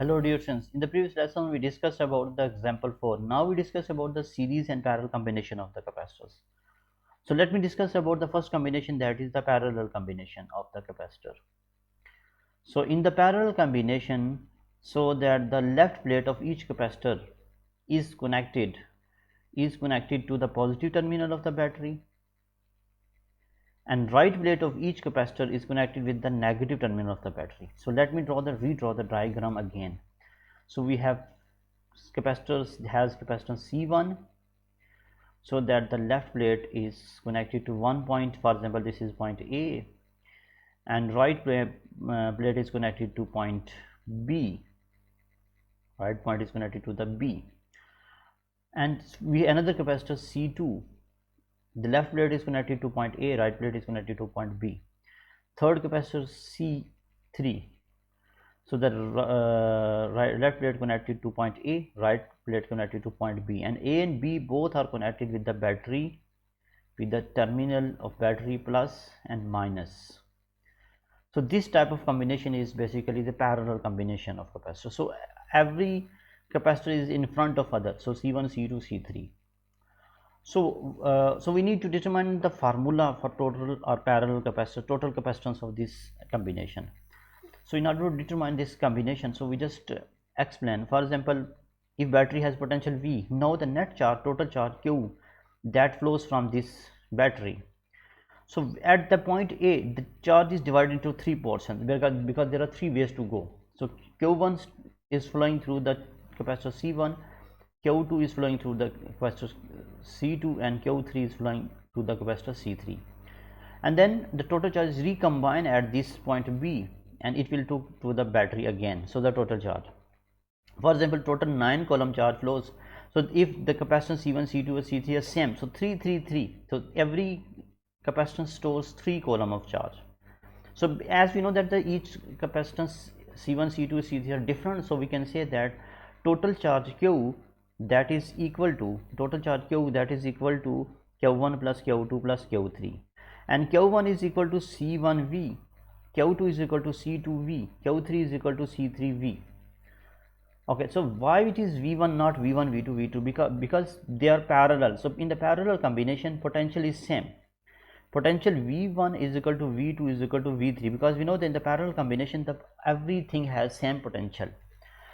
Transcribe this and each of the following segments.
Hello dear friends, in the previous lesson we discussed about the example 4. Now we discuss about the series and parallel combination of the capacitors. So let me discuss about the first combination, that is the parallel combination of the capacitor. So in the parallel combination, so that the left plate of each capacitor is connected to the positive terminal of the battery, and right plate of each capacitor is connected with the negative terminal of the battery. So let me redraw the diagram again. So we have capacitors has capacitance C1, so that the left plate is connected to one point, for example this is point A, and right plate is connected to point B. Right point is connected to the B, and we another capacitor C2, the left plate is connected to point A, right plate is connected to point B. Third capacitor C3, so the left plate connected to point A, right plate connected to point B, and A and B both are connected with the battery, with the terminal of battery plus and minus. So this type of combination is basically the parallel combination of capacitors. So every capacitor is in front of other, so C1, C2, C3. So we need to determine the formula for total or parallel capacitor, total capacitance of this combination. So in order to determine this combination, so we just explain. For example, if battery has potential V, now the net charge, total charge Q, that flows from this battery. So at the point A, the charge is divided into three portions because there are three ways to go. So Q1 is flowing through the capacitor C1, Q2 is flowing through the capacitor C2, and Q3 is flowing through the capacitor C3. And then the total charge is recombined at this point B, and it will to the battery again. So the total charge, for example, total 9 coulomb charge flows. So if the capacitance C1, C2 or C3 are same, so 3 3 3, so every capacitance stores 3 coulomb of charge. So as we know that each capacitance C1, C2, C3 are different, so we can say that total charge Q that is equal to Q1 plus Q2 plus Q3, and Q1 is equal to C1V, Q2 is equal to C2V, Q3 is equal to C3V. Okay, so why it is V1 not V1, V2, V2? Because they are parallel. So in the parallel combination, potential is same. Potential V1 is equal to V2 is equal to V3, because we know that in the parallel combination everything has same potential.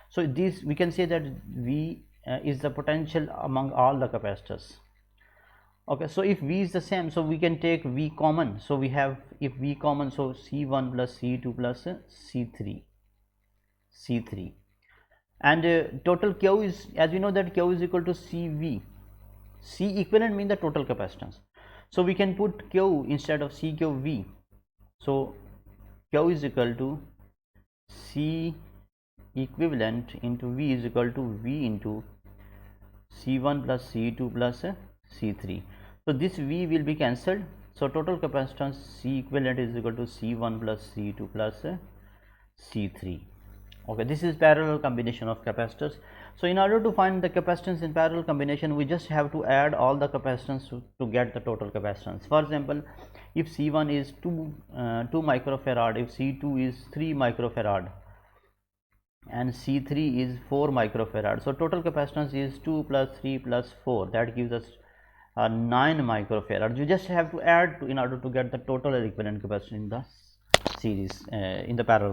So this we can say that V is the potential among all the capacitors. Okay, so if V is the same, so we can take V common. So we have, if V common, so C1 plus C2 plus C3, and total Q is, as we know that Q is equal to CV. C equivalent means the total capacitance. So we can put Q instead of CQV. So Q is equal to C equivalent into V is equal to V into C1 plus C2 plus C3. So this V will be cancelled. So total capacitance C equivalent is equal to C1 plus C2 plus C3. Okay, this is parallel combination of capacitors. So in order to find the capacitance in parallel combination, we just have to add all the capacitance to get the total capacitance. For example, if C1 is 2 microfarad, if C2 is 3 microfarad, and C3 is 4 microfarad, so total capacitance is 2 plus 3 plus 4, that gives us 9 microfarad. You just have to add in order to get the total equivalent capacitance in the series, in the parallel